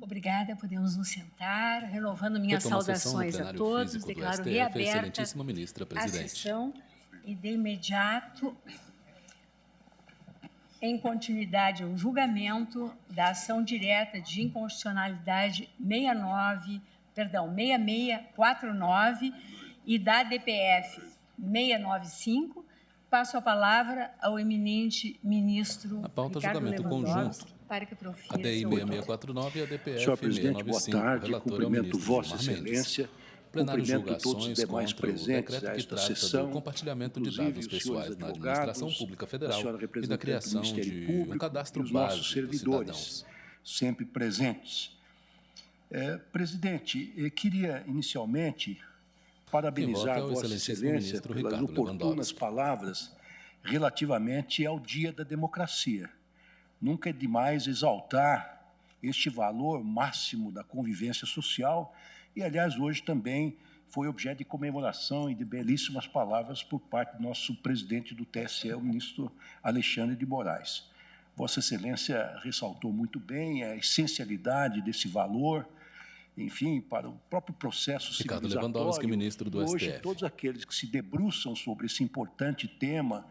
Obrigada, podemos nos sentar. Renovando minhas Retoma a sessão no saudações a plenário todos, físico do declaro STF, reaberta excelentíssima ministra a presidente. sessão e, de imediato, em continuidade ao julgamento da ação direta de inconstitucionalidade 6649 e da DPF 695, passo a palavra ao eminente ministro Na pauta, Ricardo julgamento Lewandowski, conjunto. para que A profira DI seu voto. 6649 e a DPF Senhor presidente, 695. boa tarde. Relator é o Cumprimento ministro Vossa Gilmar Mendes. Excelência. Plenário Cumprimento todos os julgações demais contra o presentes decreto a que esta trata sessão, do compartilhamento de inclusive dados os senhores pessoais na administração advogados, pública a federal senhora e da representante do criação Ministério de Público um cadastro e os nossos base dos servidores, cidadãos. sempre presentes. Presidente, eu queria inicialmente parabenizar Quem vota é o Vossa excelentíssimo Excelência ministro pelas Ricardo oportunas Lewandowski. palavras relativamente ao Dia da Democracia. Nunca é demais exaltar este valor máximo da convivência social e, aliás, hoje também foi objeto de comemoração e de belíssimas palavras por parte do nosso presidente do TSE, o ministro Alexandre de Moraes. Vossa Excelência ressaltou muito bem a essencialidade desse valor, enfim, para o próprio processo Ricardo civilizatório. Lewandowski, ministro do Hoje, STF. todos aqueles que se debruçam sobre esse importante tema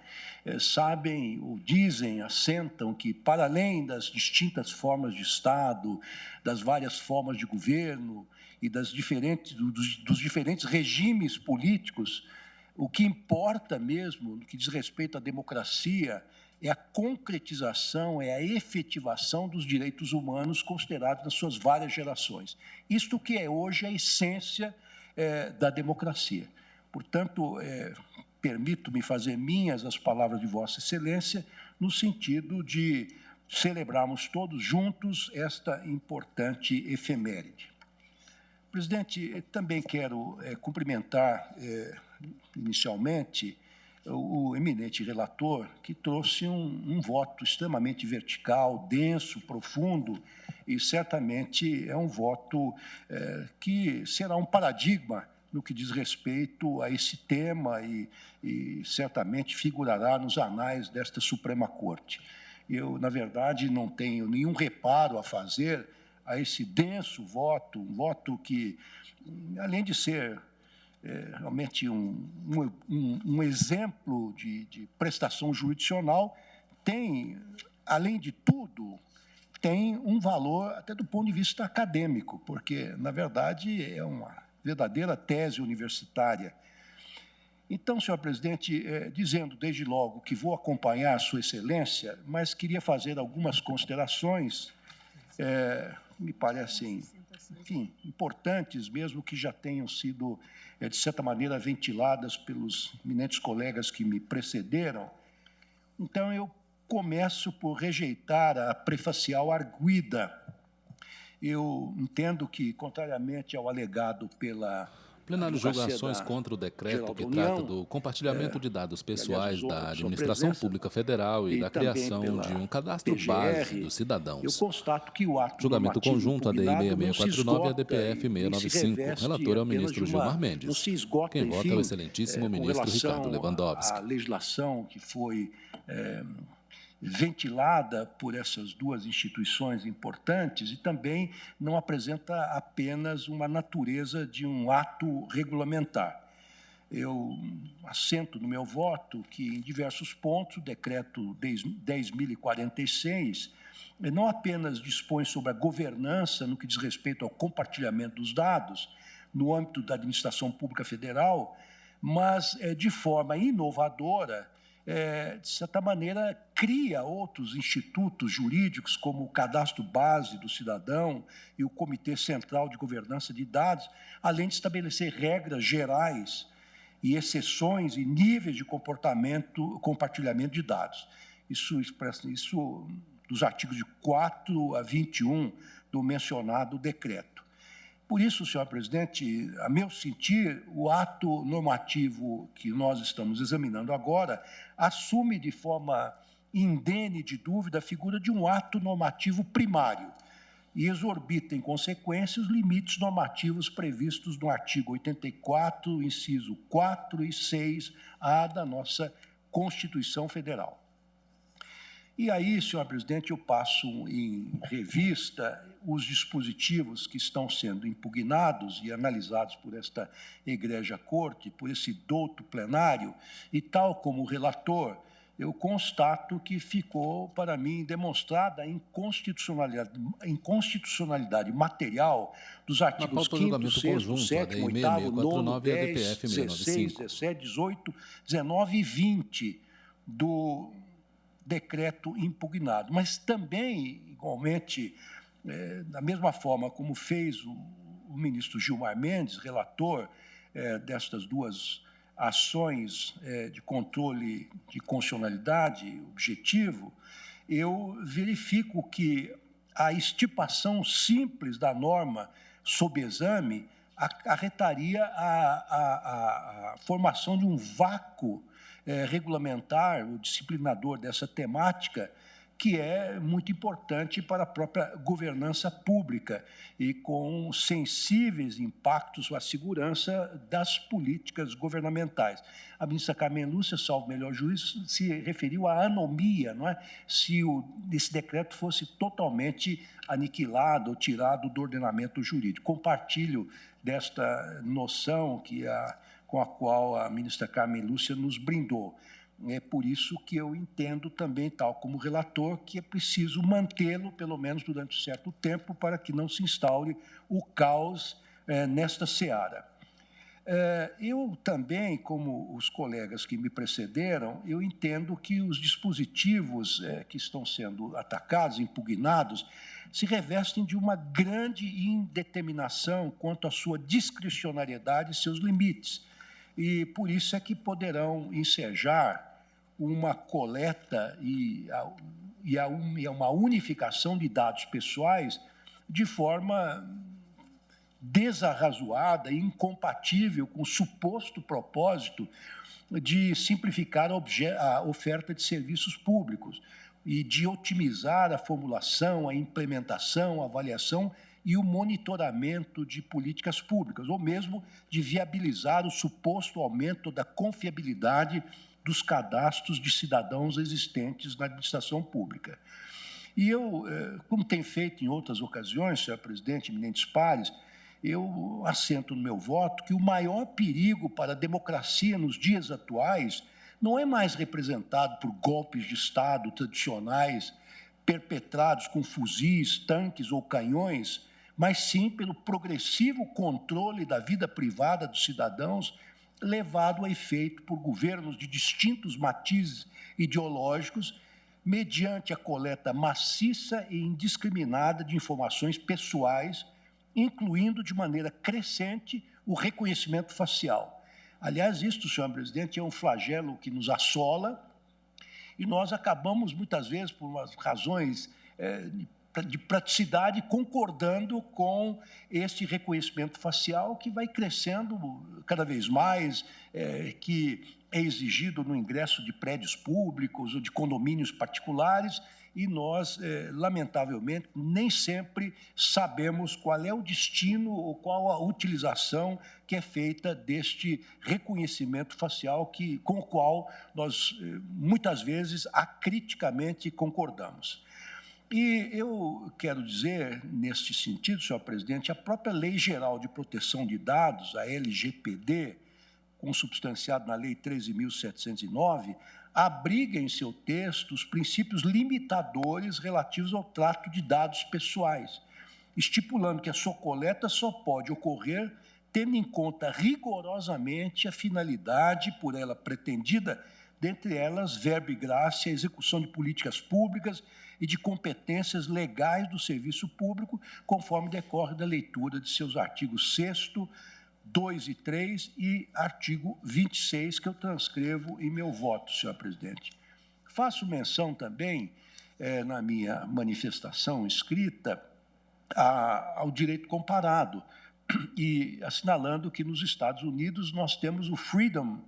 sabem, ou dizem, assentam que, para além das distintas formas de Estado, das várias formas de governo e dos diferentes regimes políticos, o que importa mesmo, no que diz respeito à democracia, é a concretização, é a efetivação dos direitos humanos considerados nas suas várias gerações. Isto que é hoje a essência da democracia. Portanto, permito-me fazer minhas as palavras de Vossa Excelência, no sentido de celebrarmos todos juntos esta importante efeméride. Presidente, também quero cumprimentar, inicialmente, o eminente relator, que trouxe um voto extremamente vertical, denso, profundo, e certamente é um voto que será um paradigma no que diz respeito a esse tema e certamente figurará nos anais desta Suprema Corte. Eu, na verdade, não tenho nenhum reparo a fazer a esse denso voto, um voto que, além de ser realmente um exemplo de prestação jurisdicional, tem, além de tudo, tem um valor até do ponto de vista acadêmico, porque, na verdade, é uma verdadeira tese universitária. Então, senhor presidente, dizendo desde logo que vou acompanhar a sua excelência, mas queria fazer algumas considerações, me parecem, enfim, importantes, mesmo que já tenham sido, de certa maneira, ventiladas pelos eminentes colegas que me precederam. Então, eu começo por rejeitar a prefacial arguida. Eu entendo que, contrariamente ao alegado pela Plenário julgações contra o decreto que trata do compartilhamento de dados pessoais da administração pública federal e da criação de um cadastro base dos cidadãos. Eu constato que o ato julgamento conjunto ADI impugnado 6649 e a DPF 695. Relator é o ministro Gilmar não Mendes. se esgota, Quem vota é o enfim, excelentíssimo com ministro relação Ricardo Lewandowski. à legislação que foi ventilada por essas duas instituições importantes e também não apresenta apenas uma natureza de um ato regulamentar. Eu assento no meu voto que, em diversos pontos, o decreto 10.046 não apenas dispõe sobre a governança no que diz respeito ao compartilhamento dos dados no âmbito da administração pública federal, mas, de forma inovadora, de certa maneira, cria outros institutos jurídicos, como o Cadastro Base do Cidadão e o Comitê Central de Governança de Dados, além de estabelecer regras gerais e exceções e níveis de compartilhamento de dados. Isso expressa isso dos artigos de 4 a 21 do mencionado decreto. Por isso, senhor presidente, a meu sentir, o ato normativo que nós estamos examinando agora assume de forma indene de dúvida a figura de um ato normativo primário e exorbita, em consequência, os limites normativos previstos no artigo 84, inciso 4 e 6A da nossa Constituição Federal. E aí, senhor presidente, eu passo em revista os dispositivos que estão sendo impugnados e analisados por esta egrégia corte, por esse douto plenário, e tal como o relator, eu constato que ficou, para mim, demonstrada a inconstitucionalidade material dos artigos 5º, 6º, 7º, 8º, 9º, 10, 16, 17, 18, 19 e 20 do decreto impugnado. Mas também, igualmente, da mesma forma como fez o ministro Gilmar Mendes, relator destas duas ações de controle de constitucionalidade objetivo, eu verifico que a estipação simples da norma sob exame acarretaria a formação de um vácuo regulamentar ou disciplinador dessa temática, que é muito importante para a própria governança pública e com sensíveis impactos à segurança das políticas governamentais. A ministra Carmen Lúcia, salvo melhor juízo, se referiu à anomia, não é? Se esse decreto fosse totalmente aniquilado ou tirado do ordenamento jurídico. Compartilho desta noção com a qual a ministra Carmen Lúcia nos brindou. É por isso que eu entendo também, tal como relator, que é preciso mantê-lo, pelo menos durante um certo tempo, para que não se instaure o caos nesta seara. Eu também, como os colegas que me precederam, eu entendo que os dispositivos que estão sendo atacados, impugnados, se revestem de uma grande indeterminação quanto à sua discricionariedade e seus limites. E por isso é que poderão ensejar uma coleta e uma unificação de dados pessoais de forma desarrazoada e incompatível com o suposto propósito de simplificar a oferta de serviços públicos e de otimizar a formulação, a implementação, a avaliação e o monitoramento de políticas públicas, ou mesmo de viabilizar o suposto aumento da confiabilidade dos cadastros de cidadãos existentes na administração pública. E eu, como tenho feito em outras ocasiões, senhor presidente, eminentes pares, eu assento no meu voto que o maior perigo para a democracia nos dias atuais não é mais representado por golpes de Estado tradicionais perpetrados com fuzis, tanques ou canhões, mas sim pelo progressivo controle da vida privada dos cidadãos, levado a efeito por governos de distintos matizes ideológicos, mediante a coleta maciça e indiscriminada de informações pessoais, incluindo de maneira crescente o reconhecimento facial. Aliás, isto, senhor presidente, é um flagelo que nos assola e nós acabamos, muitas vezes, por umas razões de praticidade, concordando com este reconhecimento facial que vai crescendo cada vez mais, que é exigido no ingresso de prédios públicos ou de condomínios particulares, e nós, lamentavelmente, nem sempre sabemos qual é o destino ou qual a utilização que é feita deste reconhecimento facial com o qual nós, muitas vezes, acriticamente concordamos. E eu quero dizer, neste sentido, senhor presidente, a própria Lei Geral de Proteção de Dados, a LGPD, consubstanciada na Lei 13.709, abriga em seu texto os princípios limitadores relativos ao trato de dados pessoais, estipulando que a sua coleta só pode ocorrer tendo em conta rigorosamente a finalidade por ela pretendida, dentre elas, verbo e graça, a execução de políticas públicas e de competências legais do serviço público, conforme decorre da leitura de seus artigos 6º, 2 e 3 e artigo 26, que eu transcrevo em meu voto, senhor presidente. Faço menção também, na minha manifestação escrita, ao direito comparado, e assinalando que nos Estados Unidos nós temos o Freedom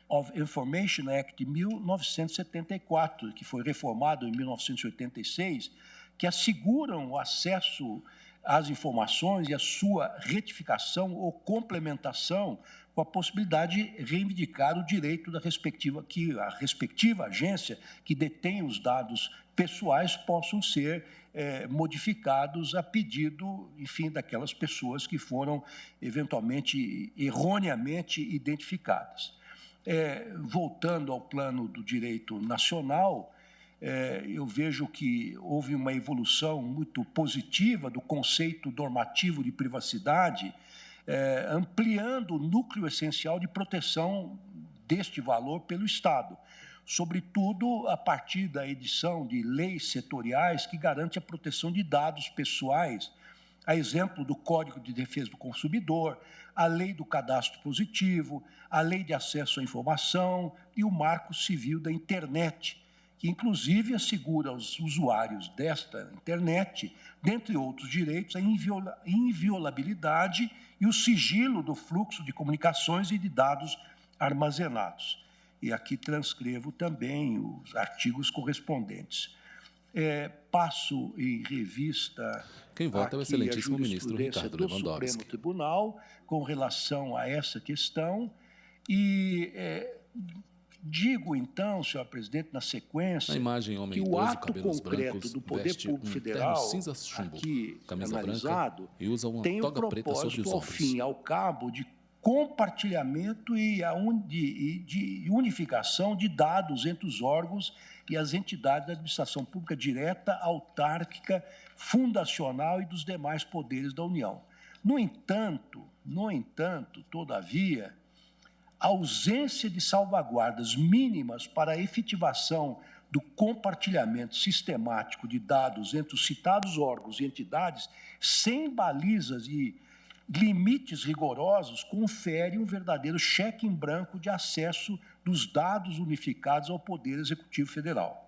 of Information Act de 1974, que foi reformado em 1986, que asseguram o acesso às informações e a sua retificação ou complementação com a possibilidade de reivindicar o direito da respectiva agência que detém os dados pessoais possam ser modificados a pedido, enfim, daquelas pessoas que foram, eventualmente, erroneamente identificadas. Voltando ao plano do direito nacional, eu vejo que houve uma evolução muito positiva do conceito normativo de privacidade, ampliando o núcleo essencial de proteção deste valor pelo Estado, sobretudo a partir da edição de leis setoriais que garante a proteção de dados pessoais, a exemplo do Código de Defesa do Consumidor, a Lei do Cadastro Positivo, a Lei de Acesso à Informação e o Marco Civil da Internet, que inclusive assegura aos usuários desta internet, dentre outros direitos, a inviolabilidade e o sigilo do fluxo de comunicações e de dados armazenados. E aqui transcrevo também os artigos correspondentes. Passo em revista. Quem vota é o excelentíssimo ministro Ricardo Lewandowski. Supremo Tribunal com relação a essa questão e digo então, senhor presidente, na sequência, na imagem, homem que o idoso, ato cabelos concreto brancos, do Poder Público Federal cinza chumbo, aqui camisa analisado branca e usa uma tem toga o preta sobre os propósito, ao ombros. fim e ao cabo, de compartilhamento e de unificação de dados entre os órgãos e as entidades da administração pública direta, autárquica, fundacional e dos demais poderes da União. No entanto, todavia, a ausência de salvaguardas mínimas para a efetivação do compartilhamento sistemático de dados entre os citados órgãos e entidades, sem balizas e limites rigorosos, confere um verdadeiro cheque em branco de acesso dos dados unificados ao Poder Executivo Federal.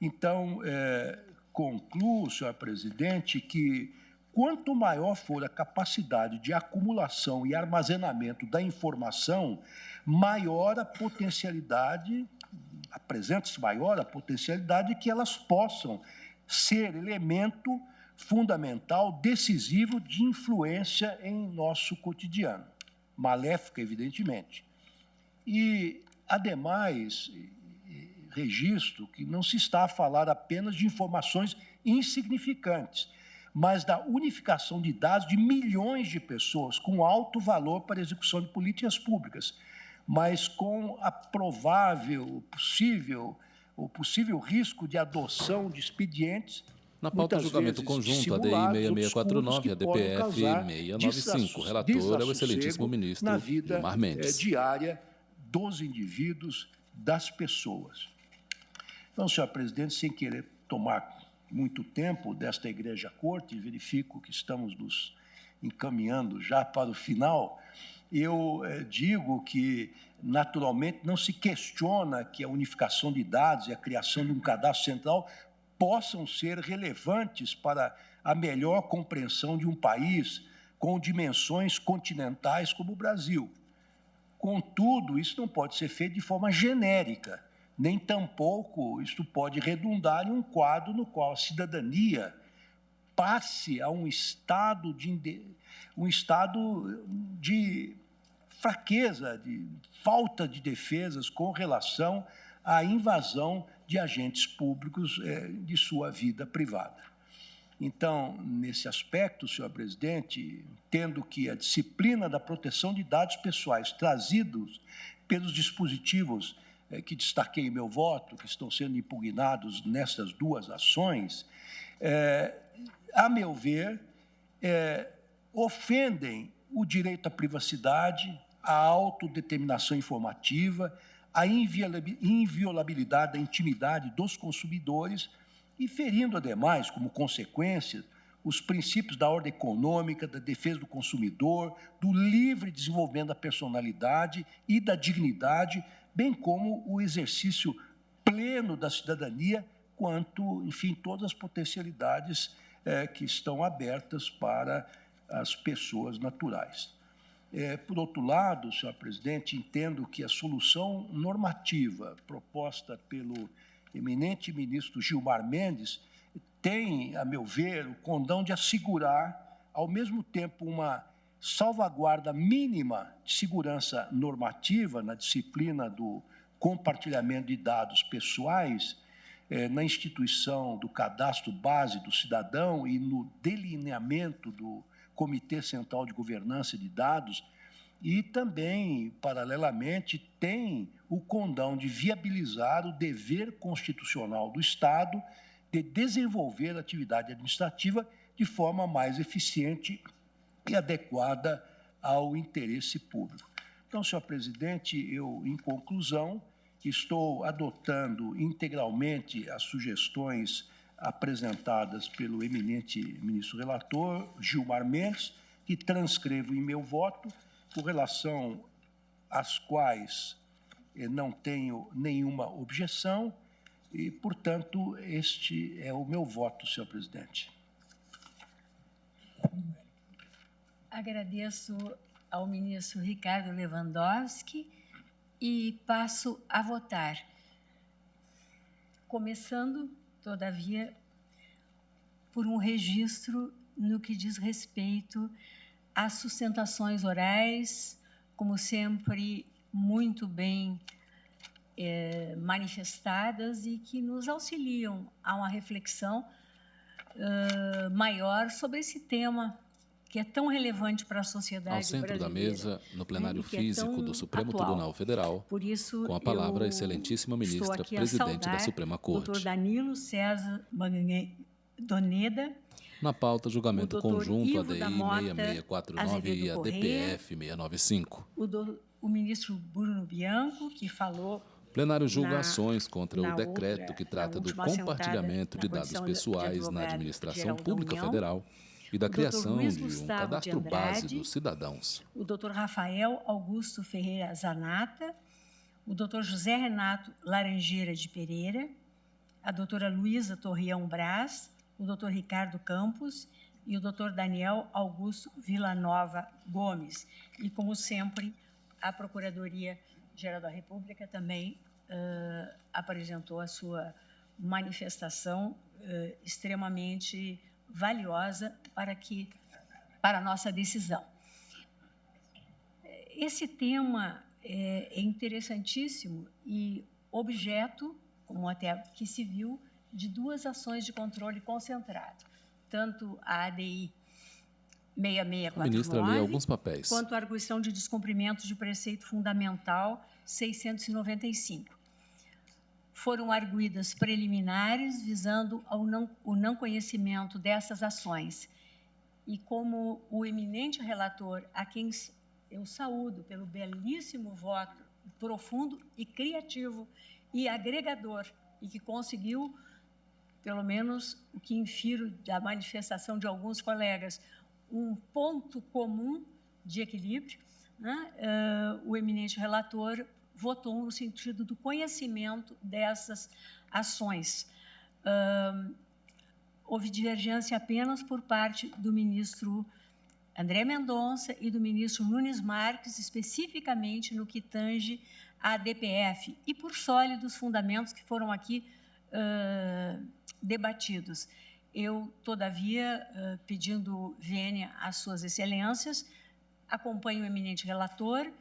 Então, concluo, senhor presidente, que quanto maior for a capacidade de acumulação e armazenamento da informação, maior a potencialidade, apresenta-se maior a potencialidade de que elas possam ser elemento fundamental, decisivo de influência em nosso cotidiano, maléfica, evidentemente. E, ademais, registro que não se está a falar apenas de informações insignificantes, mas da unificação de dados de milhões de pessoas com alto valor para a execução de políticas públicas, mas com a possível risco de adoção de expedientes. Na pauta, julgamento conjunto, ADI 6649, ADPF 695. Relator é o excelentíssimo ministro na vida Gilmar Mendes. Diária dos indivíduos, das pessoas. Então, senhor presidente, sem querer tomar muito tempo desta Igreja-Corte, verifico que estamos nos encaminhando já para o final, eu digo que, naturalmente, não se questiona que a unificação de dados e a criação de um cadastro central possam ser relevantes para a melhor compreensão de um país com dimensões continentais como o Brasil. Contudo, isso não pode ser feito de forma genérica, nem tampouco isto pode redundar em um quadro no qual a cidadania passe a um estado de fraqueza, de falta de defesas com relação à invasão de agentes públicos de sua vida privada. Então, nesse aspecto, senhor presidente, entendo que a disciplina da proteção de dados pessoais trazidos pelos dispositivos que destaquei em meu voto, que estão sendo impugnados nessas duas ações, a meu ver, ofendem o direito à privacidade, à autodeterminação informativa, a inviolabilidade da intimidade dos consumidores e ferindo, ademais, como consequência, os princípios da ordem econômica, da defesa do consumidor, do livre desenvolvimento da personalidade e da dignidade, bem como o exercício pleno da cidadania, quanto, enfim, todas as potencialidades que estão abertas para as pessoas naturais. Por outro lado, senhor presidente, entendo que a solução normativa proposta pelo eminente ministro Gilmar Mendes tem, a meu ver, o condão de assegurar, ao mesmo tempo, uma salvaguarda mínima de segurança normativa na disciplina do compartilhamento de dados pessoais, na instituição do cadastro base do cidadão e no delineamento do Comitê Central de Governança de Dados, e também, paralelamente, tem o condão de viabilizar o dever constitucional do Estado de desenvolver a atividade administrativa de forma mais eficiente e adequada ao interesse público. Então, senhor presidente, eu, em conclusão, estou adotando integralmente as sugestões apresentadas pelo eminente ministro relator, Gilmar Mendes, que transcrevo em meu voto, com relação às quais não tenho nenhuma objeção e, portanto, este é o meu voto, senhor presidente. Agradeço ao ministro Ricardo Lewandowski e passo a votar. Começando, todavia, por um registro no que diz respeito às sustentações orais, como sempre, muito bem manifestadas e que nos auxiliam a uma reflexão maior sobre esse tema que é tão relevante para a sociedade brasileira. Ao centro da mesa, no plenário físico do Supremo Tribunal Federal, por isso, com a palavra a excelentíssima ministra, presidente da Suprema Corte. Dr. Danilo César Doneda, na pauta, julgamento conjunto ADI 6649 e a DPF 695. O ministro Bruno Bianco, que falou... Plenário julga ações contra o decreto que trata do compartilhamento de dados pessoais na administração pública federal e da criação de um cadastro base dos cidadãos. O doutor Rafael Augusto Ferreira Zanata, o doutor José Renato Laranjeira de Pereira, a doutora Luísa Torreão Brás, o doutor Ricardo Campos e o doutor Daniel Augusto Villanova Gomes. E, como sempre, a Procuradoria-Geral da República também apresentou a sua manifestação extremamente valiosa para a nossa decisão. Esse tema é interessantíssimo e objeto, como até que se viu, de duas ações de controle concentrado, tanto a ADI 6649, ministra lê alguns papéis, quanto a arguição de descumprimento de preceito fundamental 695. Foram arguidas preliminares visando o não conhecimento dessas ações. E como o eminente relator, a quem eu saúdo pelo belíssimo voto, profundo e criativo e agregador, e que conseguiu, pelo menos o que infiro da manifestação de alguns colegas, um ponto comum de equilíbrio, né? O eminente relator votou no sentido do conhecimento dessas ações. Houve divergência apenas por parte do ministro André Mendonça e do ministro Nunes Marques, especificamente no que tange à DPF, e por sólidos fundamentos que foram aqui debatidos. Eu, todavia, pedindo vênia às suas excelências, acompanho o eminente relator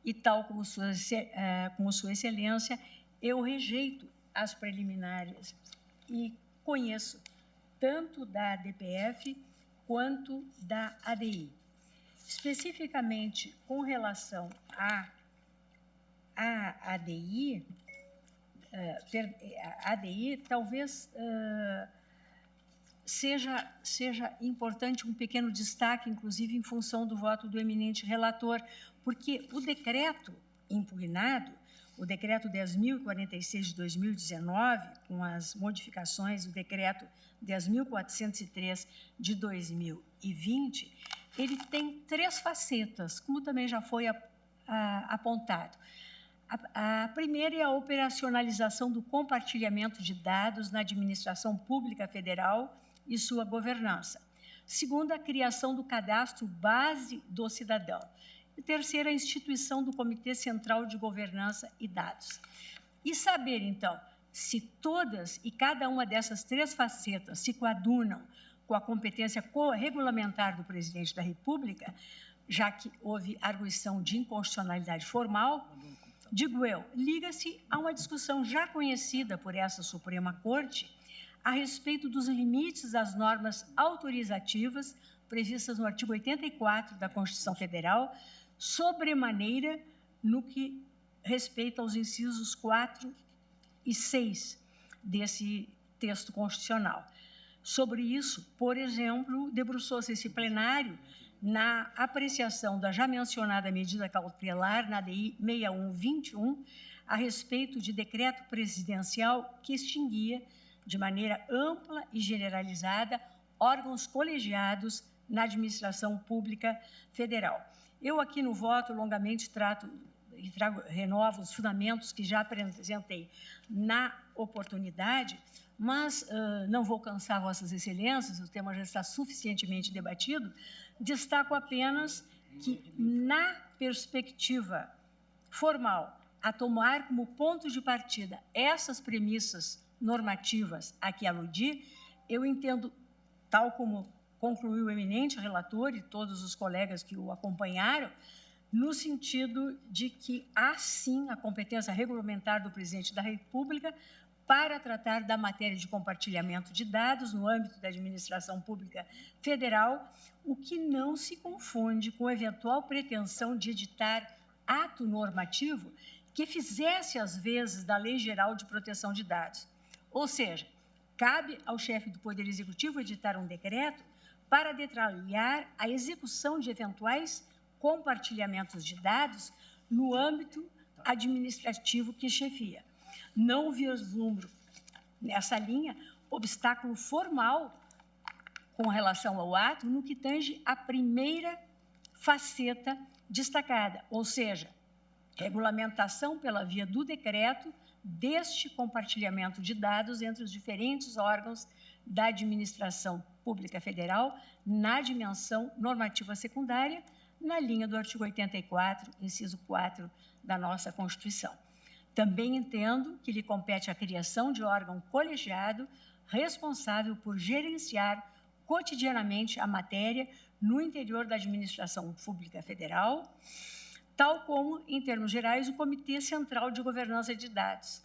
e, tal como sua excelência, eu rejeito as preliminares e conheço tanto da DPF quanto da ADI. Especificamente com relação à ADI, talvez seja importante um pequeno destaque, inclusive em função do voto do eminente relator, porque o decreto impugnado, o decreto 10.046 de 2019, com as modificações do decreto 10.403 de 2020, ele tem três facetas, como também já foi apontado. A primeira é a operacionalização do compartilhamento de dados na administração pública federal e sua governança. Segunda, a criação do cadastro base do cidadão. E terceira, a instituição do Comitê Central de Governança e Dados. E saber, então, se todas e cada uma dessas três facetas se coadunam com a competência regulamentar do presidente da República, já que houve arguição de inconstitucionalidade formal, digo eu, liga-se a uma discussão já conhecida por essa Suprema Corte a respeito dos limites das normas autorizativas previstas no artigo 84 da Constituição Federal, sobremaneira no que respeita aos incisos 4 e 6 desse texto constitucional. Sobre isso, por exemplo, debruçou-se esse plenário na apreciação da já mencionada medida cautelar na DI 6121, a respeito de decreto presidencial que extinguia, de maneira ampla e generalizada, órgãos colegiados na administração pública federal. Eu aqui no voto longamente renovo os fundamentos que já apresentei na oportunidade, mas não vou cansar Vossas Excelências, o tema já está suficientemente debatido. Destaco apenas que, na perspectiva formal, a tomar como ponto de partida essas premissas normativas a que aludi, eu entendo, tal como concluiu o eminente relator e todos os colegas que o acompanharam, no sentido de que há, sim, a competência regulamentar do Presidente da República para tratar da matéria de compartilhamento de dados no âmbito da administração pública federal, o que não se confunde com eventual pretensão de editar ato normativo que fizesse às vezes da Lei Geral de Proteção de Dados. Ou seja, cabe ao chefe do Poder Executivo editar um decreto para detalhar a execução de eventuais compartilhamentos de dados no âmbito administrativo que chefia. Não vislumbro, nessa linha, obstáculo formal com relação ao ato no que tange à primeira faceta destacada, ou seja, regulamentação pela via do decreto deste compartilhamento de dados entre os diferentes órgãos da administração pública federal na dimensão normativa secundária, na linha do artigo 84, inciso 4 da nossa Constituição. Também entendo que lhe compete a criação de órgão colegiado responsável por gerenciar cotidianamente a matéria no interior da administração pública federal, tal como, em termos gerais, o Comitê Central de Governança de Dados.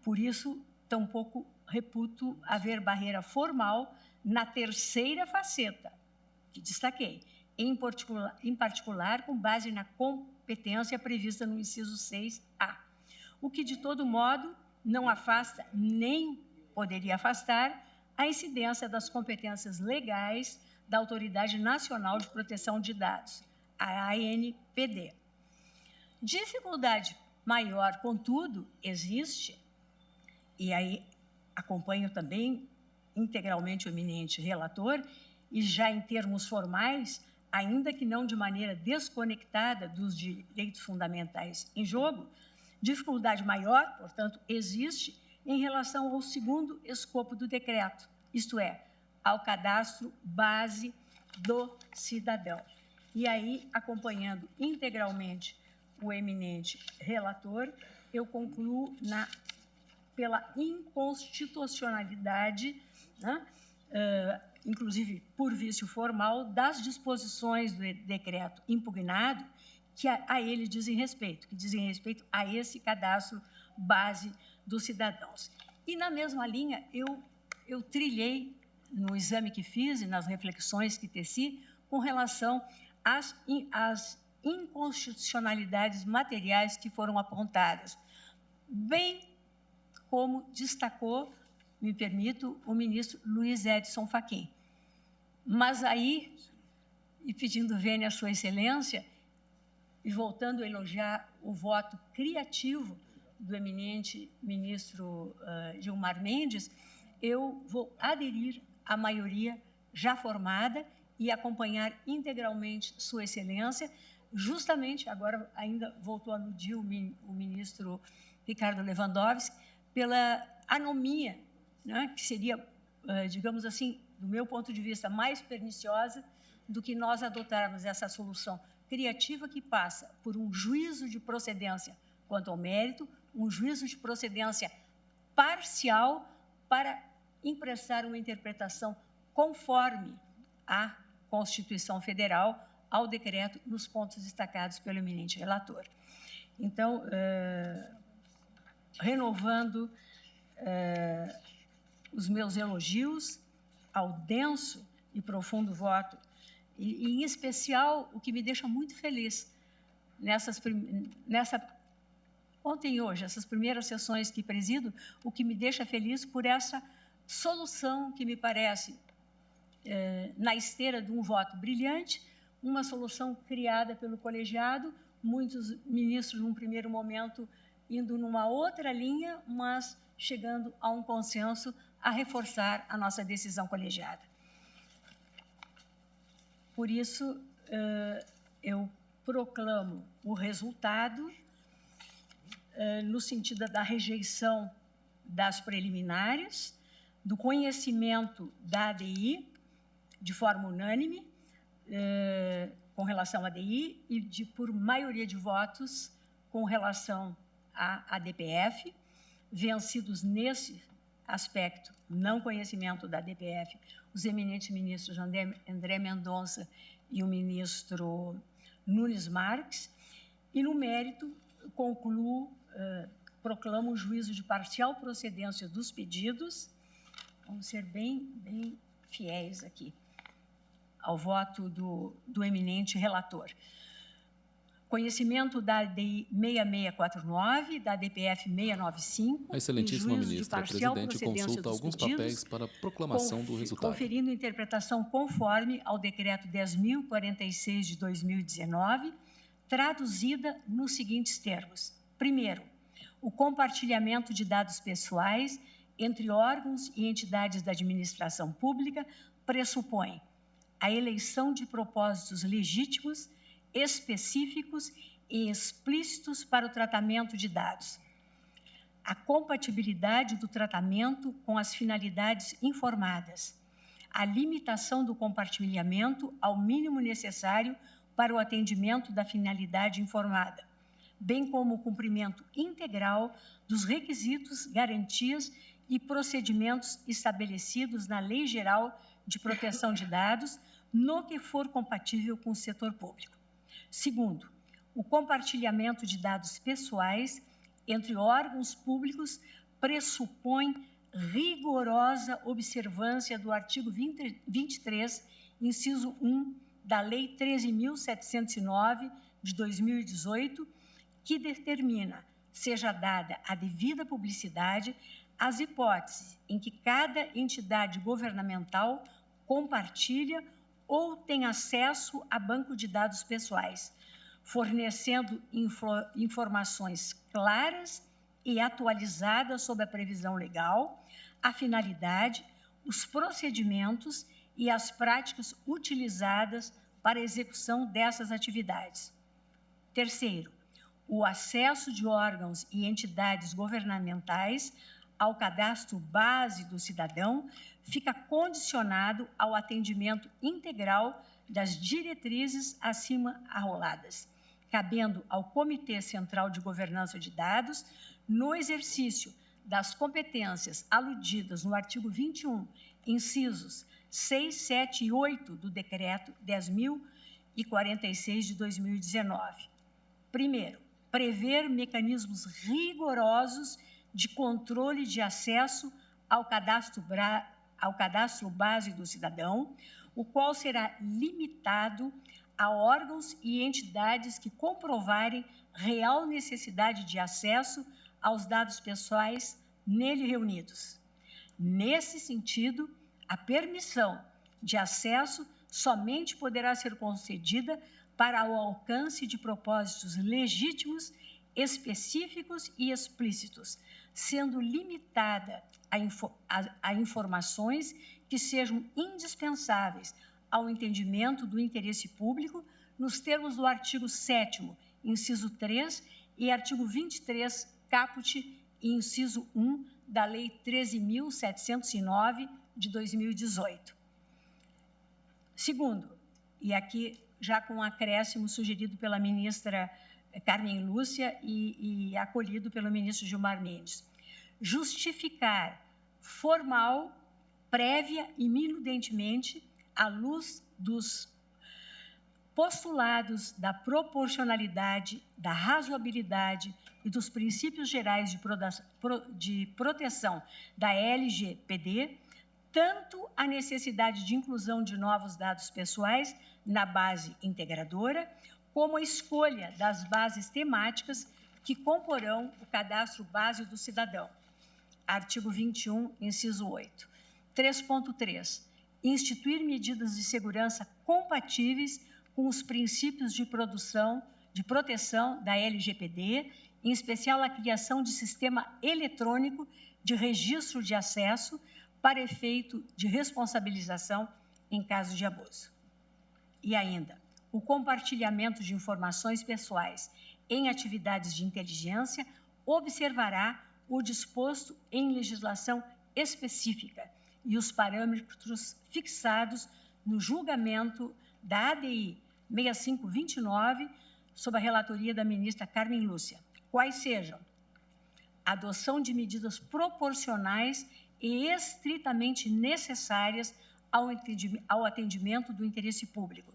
Por isso, tampouco reputo haver barreira formal na terceira faceta, que destaquei, em particular com base na competência prevista no inciso 6A, o que, de todo modo, não afasta nem poderia afastar a incidência das competências legais da Autoridade Nacional de Proteção de Dados, a ANPD. Dificuldade maior, contudo, existe, e aí acompanho também integralmente o eminente relator, e já em termos formais, ainda que não de maneira desconectada dos direitos fundamentais em jogo, dificuldade maior, portanto, existe em relação ao segundo escopo do decreto, isto é, ao cadastro base do cidadão. E aí, acompanhando integralmente o eminente relator, eu concluo pela inconstitucionalidade, inclusive por vício formal, das disposições do decreto impugnado que a ele dizem respeito, que dizem respeito a esse cadastro base dos cidadãos. E, na mesma linha, eu trilhei, no exame que fiz e nas reflexões que teci, com relação às inconstitucionalidades materiais que foram apontadas, bem como destacou, me permito, o ministro Luiz Edson Fachin. Mas aí, e pedindo vênia à Sua Excelência, e voltando a elogiar o voto criativo do eminente ministro Gilmar Mendes, eu vou aderir à maioria já formada e acompanhar integralmente Sua Excelência, justamente, agora ainda voltou a aludir o ministro Ricardo Lewandowski, pela anomia, que seria, digamos assim, do meu ponto de vista, mais perniciosa do que nós adotarmos essa solução criativa que passa por um juízo de procedência quanto ao mérito, um juízo de procedência parcial para emprestar uma interpretação conforme à Constituição Federal, ao decreto, nos pontos destacados pelo eminente relator. Então, renovando os meus elogios ao denso e profundo voto, e em especial, o que me deixa muito feliz ontem e hoje, essas primeiras sessões que presido, o que me deixa feliz por essa solução que me parece, na esteira de um voto brilhante, uma solução criada pelo colegiado, muitos ministros, num primeiro momento, indo numa outra linha, mas chegando a um consenso a reforçar a nossa decisão colegiada. Por isso, eu proclamo o resultado no sentido da rejeição das preliminares, do conhecimento da ADI de forma unânime, com relação à ADI, e por maioria de votos com relação à DPF, vencidos nesse aspecto, não conhecimento da DPF, os eminentes ministros André Mendonça e o ministro Nunes Marques, e no mérito concluo, proclamo o juízo de parcial procedência dos pedidos. Vamos ser bem fiéis aqui ao voto do eminente relator. Conhecimento da ADI 6649, da DPF 695. A excelentíssima ministra presidente consulta alguns papéis para a proclamação do resultado. Conferindo interpretação conforme ao decreto 10.046 de 2019, traduzida nos seguintes termos. Primeiro, o compartilhamento de dados pessoais entre órgãos e entidades da administração pública pressupõe a eleição de propósitos legítimos, específicos e explícitos para o tratamento de dados, a compatibilidade do tratamento com as finalidades informadas, a limitação do compartilhamento ao mínimo necessário para o atendimento da finalidade informada, bem como o cumprimento integral dos requisitos, garantias e procedimentos estabelecidos na Lei Geral de Proteção de Dados, no que for compatível com o setor público. Segundo, o compartilhamento de dados pessoais entre órgãos públicos pressupõe rigorosa observância do artigo 23, inciso 1, da Lei 13.709, de 2018, que determina seja dada a devida publicidade às hipóteses em que cada entidade governamental compartilha ou tem acesso a banco de dados pessoais, fornecendo informações claras e atualizadas sobre a previsão legal, a finalidade, os procedimentos e as práticas utilizadas para a execução dessas atividades. Terceiro, o acesso de órgãos e entidades governamentais ao cadastro base do cidadão fica condicionado ao atendimento integral das diretrizes acima arroladas, cabendo ao Comitê Central de Governança de Dados, no exercício das competências aludidas no artigo 21, incisos 6, 7 e 8 do Decreto 10.046 de 2019. Primeiro, prever mecanismos rigorosos de controle de acesso ao cadastro base do cidadão, o qual será limitado a órgãos e entidades que comprovarem real necessidade de acesso aos dados pessoais nele reunidos. Nesse sentido, a permissão de acesso somente poderá ser concedida para o alcance de propósitos legítimos, específicos e explícitos, sendo limitada a informações que sejam indispensáveis ao entendimento do interesse público nos termos do artigo 7º, inciso 3, e artigo 23, caput e inciso 1 da Lei 13.709, de 2018. Segundo, e aqui já com um acréscimo sugerido pela ministra Carmen Lúcia e acolhido pelo ministro Gilmar Mendes, justificar formal, prévia e minudentemente, à luz dos postulados da proporcionalidade, da razoabilidade e dos princípios gerais de proteção da LGPD, tanto a necessidade de inclusão de novos dados pessoais na base integradora, como a escolha das bases temáticas que comporão o cadastro base do cidadão. Artigo 21, inciso 8. 3.3. Instituir medidas de segurança compatíveis com os princípios de proteção da LGPD, em especial a criação de sistema eletrônico de registro de acesso para efeito de responsabilização em caso de abuso. E ainda, o compartilhamento de informações pessoais em atividades de inteligência observará o disposto em legislação específica e os parâmetros fixados no julgamento da ADI 6529, sob a relatoria da ministra Carmen Lúcia, quais sejam a adoção de medidas proporcionais e estritamente necessárias ao atendimento do interesse público,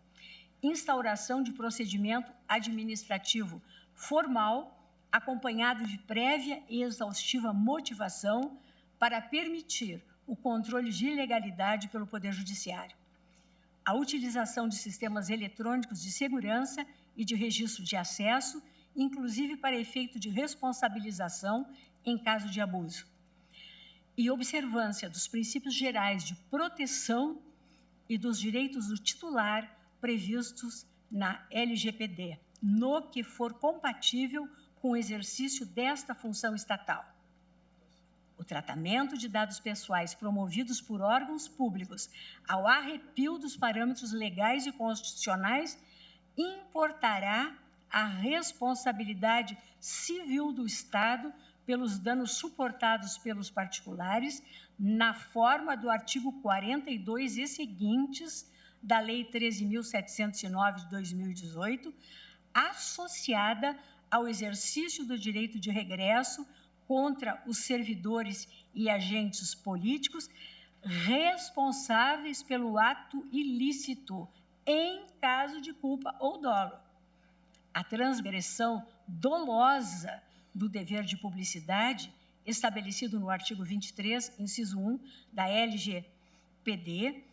instauração de procedimento administrativo formal, acompanhado de prévia e exaustiva motivação para permitir o controle de ilegalidade pelo Poder Judiciário, a utilização de sistemas eletrônicos de segurança e de registro de acesso, inclusive para efeito de responsabilização em caso de abuso, e observância dos princípios gerais de proteção e dos direitos do titular previstos na LGPD, no que for compatível com o exercício desta função estatal. O tratamento de dados pessoais promovidos por órgãos públicos ao arrepio dos parâmetros legais e constitucionais importará a responsabilidade civil do Estado pelos danos suportados pelos particulares na forma do artigo 42 e seguintes da Lei 13.709 de 2018, associada ao exercício do direito de regresso contra os servidores e agentes políticos responsáveis pelo ato ilícito, em caso de culpa ou dolo. A transgressão dolosa do dever de publicidade, estabelecido no artigo 23, inciso 1, da LGPD,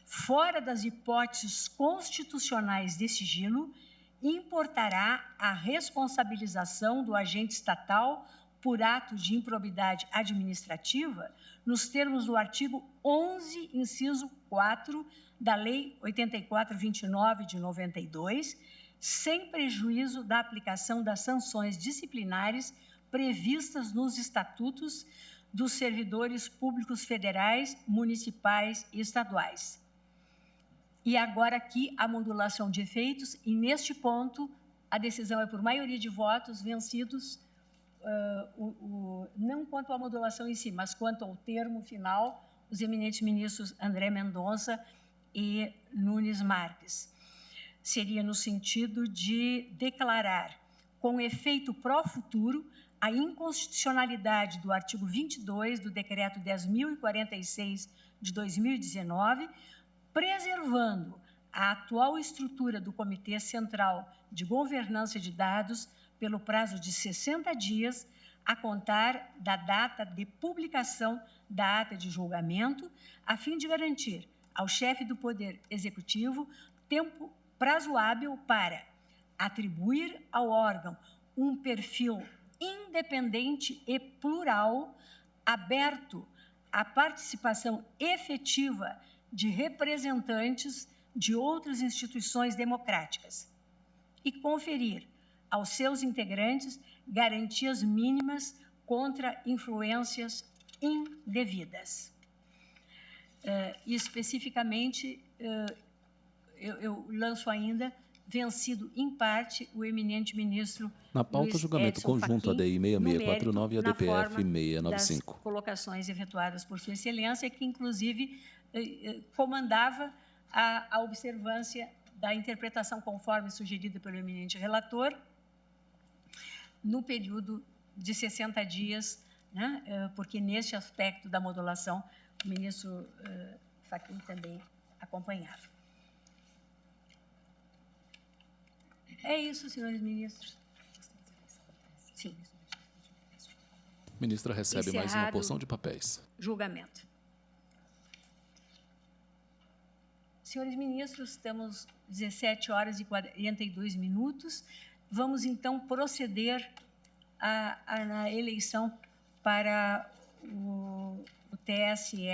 fora das hipóteses constitucionais de sigilo, importará a responsabilização do agente estatal por ato de improbidade administrativa, nos termos do artigo 11, inciso 4, da Lei 8429 de 92, sem prejuízo da aplicação das sanções disciplinares previstas nos estatutos dos servidores públicos federais, municipais e estaduais. E agora aqui a modulação de efeitos, e neste ponto a decisão é por maioria de votos vencidos, não quanto à modulação em si, mas quanto ao termo final, os eminentes ministros André Mendonça e Nunes Marques. Seria no sentido de declarar, com efeito pró-futuro, a inconstitucionalidade do artigo 22 do Decreto 10.046 de 2019, preservando a atual estrutura do Comitê Central de Governança de Dados pelo prazo de 60 dias, a contar da data de publicação da ata de julgamento, a fim de garantir ao chefe do Poder Executivo prazo hábil para atribuir ao órgão um perfil independente e plural, aberto à participação efetiva de representantes de outras instituições democráticas e conferir aos seus integrantes garantias mínimas contra influências indevidas. E, especificamente, eu lanço ainda, vencido em parte, o eminente ministro na pauta, Luiz julgamento Edson conjunto Fachin, ADI 6649 e na ADPF forma 695. das colocações efetuadas por Sua Excelência, que, inclusive, comandava a observância da interpretação conforme sugerida pelo eminente relator, no período de 60 dias, né, porque, neste aspecto da modulação, o ministro Fachin também acompanhava. É isso, senhores ministros. Sim. Ministra recebe Encerrado mais uma porção de papéis. Julgamento. Senhores ministros, temos 17 horas e 42 minutos. Vamos, então, proceder na eleição para o TSE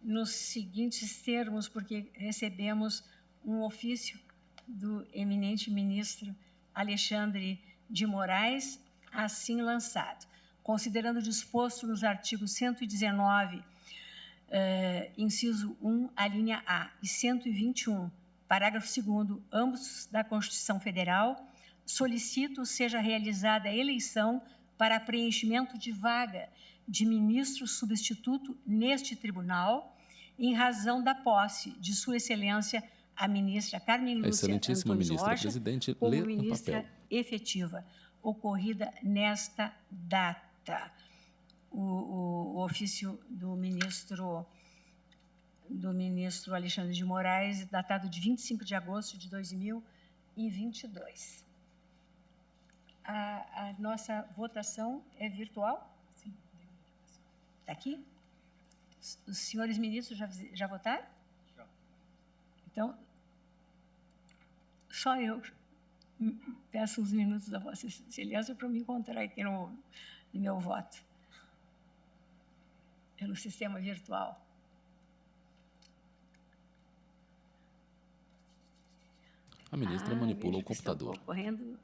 nos seguintes termos, porque recebemos um ofício do eminente ministro Alexandre de Moraes, assim lançado. Considerando disposto nos artigos 119, inciso 1, a linha A, e 121, parágrafo 2º, ambos da Constituição Federal, solicito seja realizada a eleição para preenchimento de vaga de ministro substituto neste tribunal, em razão da posse de Sua Excelência a ministra Carmen Lúcia Excelentíssima Antunes ministra Rocha, presidente, como lê um ministra papel. efetiva, ocorrida nesta data. O ofício do ministro Alexandre de Moraes, datado de 25 de agosto de 2022. A nossa votação é virtual? Sim. Está aqui? Os senhores ministros já votaram? Já. Então, só eu peço uns minutos da Vossa Excelência para me encontrar aqui no meu voto, pelo sistema virtual. A ministra manipula o computador. Concorrendo.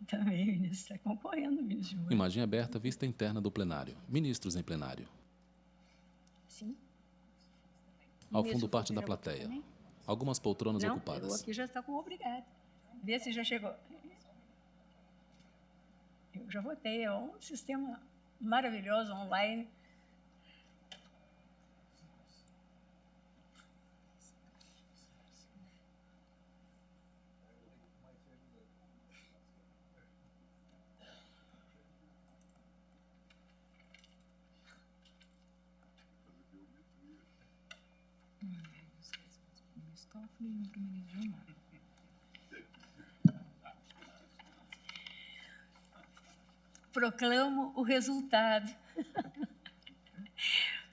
Também, o ministro está concorrendo, ministro. Imagem aberta, vista interna do plenário. Ministros em plenário. Sim. Ao fundo, parte da plateia. Algumas poltronas ocupadas. Eu aqui já está com obrigado. Vê se já chegou. Eu já votei. É um sistema maravilhoso, online. Proclamo o resultado.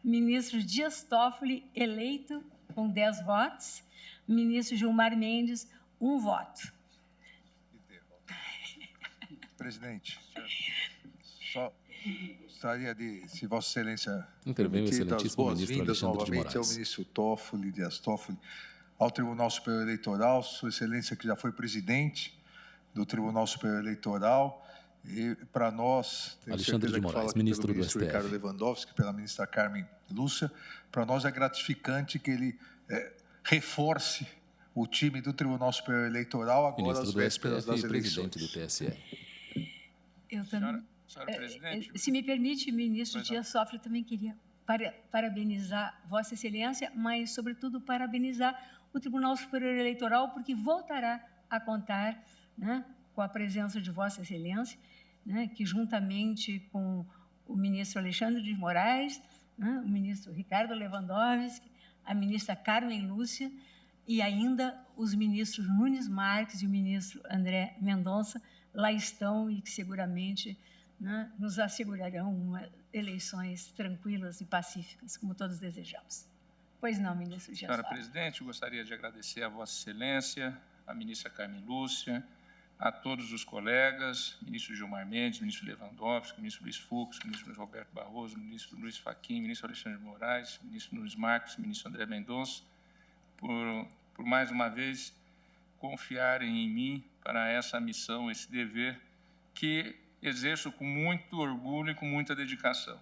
Ministro Dias Toffoli, eleito com 10 votos. Ministro Gilmar Mendes, 1 voto. Presidente, só gostaria de, se Vossa Excelência intervém, o excelentíssimo ministro boas-vindas novamente ao ministro Toffoli, Dias Toffoli, ao Tribunal Superior Eleitoral, Sua Excelência que já foi presidente do Tribunal Superior Eleitoral, e para nós, tenho Alexandre de Moraes, ministro do STF. Ricardo Lewandowski, pela ministra Carmen Lúcia, para nós é gratificante que ele reforce o time do Tribunal Superior Eleitoral agora às vésperas das eleições. Presidente do TSE. Eu também. Senhora presidente. Se me permite, ministro Dias Toffoli, também queria parabenizar Vossa Excelência, mas, sobretudo, parabenizar o Tribunal Superior Eleitoral, porque voltará a contar, né, com a presença de Vossa Excelência, né, que, juntamente com o ministro Alexandre de Moraes, né, o ministro Ricardo Lewandowski, a ministra Carmen Lúcia e ainda os ministros Nunes Marques e o ministro André Mendonça lá estão e que seguramente, né, nos assegurarão eleições tranquilas e pacíficas, como todos desejamos. Pois não, ministro Dias Toffoli. Senhora presidente, eu gostaria de agradecer a Vossa Excelência, a ministra Carmen Lúcia, a todos os colegas, ministro Gilmar Mendes, ministro Lewandowski, ministro Luiz Fux, ministro Luiz Roberto Barroso, ministro Luiz Fachin, ministro Alexandre de Moraes, ministro Nunes Marques, ministro André Mendonça, por mais uma vez confiarem em mim para essa missão, esse dever que exerço com muito orgulho e com muita dedicação.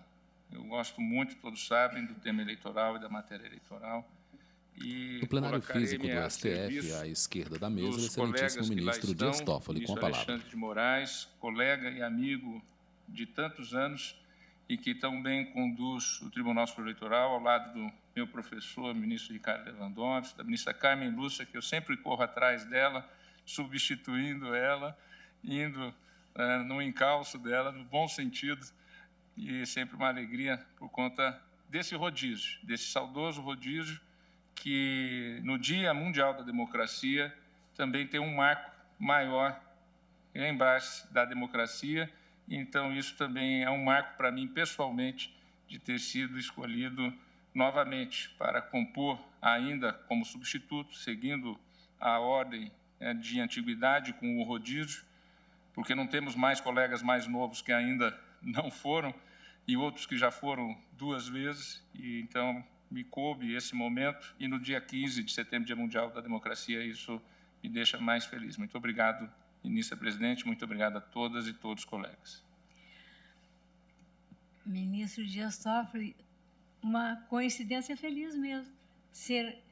Eu gosto muito, todos sabem, do tema eleitoral e da matéria eleitoral. No plenário físico do STF, à esquerda da mesa, o excelentíssimo ministro Dias Toffoli, com a palavra. Alexandre de Moraes, colega e amigo de tantos anos e que tão bem conduz o Tribunal Superior Eleitoral, ao lado do meu professor, ministro Ricardo Lewandowski, da ministra Carmen Lúcia, que eu sempre corro atrás dela, substituindo ela, indo no encalço dela, no bom sentido, e sempre uma alegria por conta desse rodízio, desse saudoso rodízio, que no Dia Mundial da Democracia também tem um marco maior, lembrar-se da democracia. Então, isso também é um marco para mim, pessoalmente, de ter sido escolhido novamente para compor, ainda como substituto, seguindo a ordem de antiguidade com o rodízio, porque não temos mais colegas mais novos que ainda não foram e outros que já foram 2 vezes. E, então, me coube esse momento e no dia 15 de setembro, Dia Mundial da Democracia, isso me deixa mais feliz. Muito obrigado, ministra presidente, muito obrigado a todas e todos os colegas. Ministro Dias Toffoli, uma coincidência feliz mesmo, ser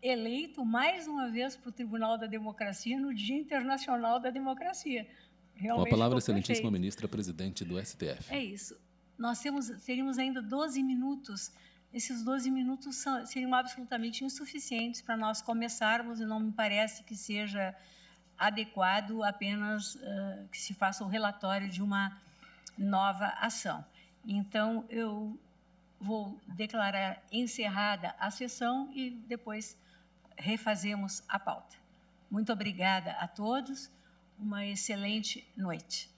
eleito mais uma vez para o Tribunal da Democracia no Dia Internacional da Democracia. Realmente com a palavra, excelentíssima ministra presidente do STF. É isso. Nós teríamos ainda 12 minutos. Esses 12 minutos seriam absolutamente insuficientes para nós começarmos, e não me parece que seja adequado apenas que se faça o relatório de uma nova ação. Então, eu vou declarar encerrada a sessão e depois refazemos a pauta. Muito obrigada a todos, uma excelente noite.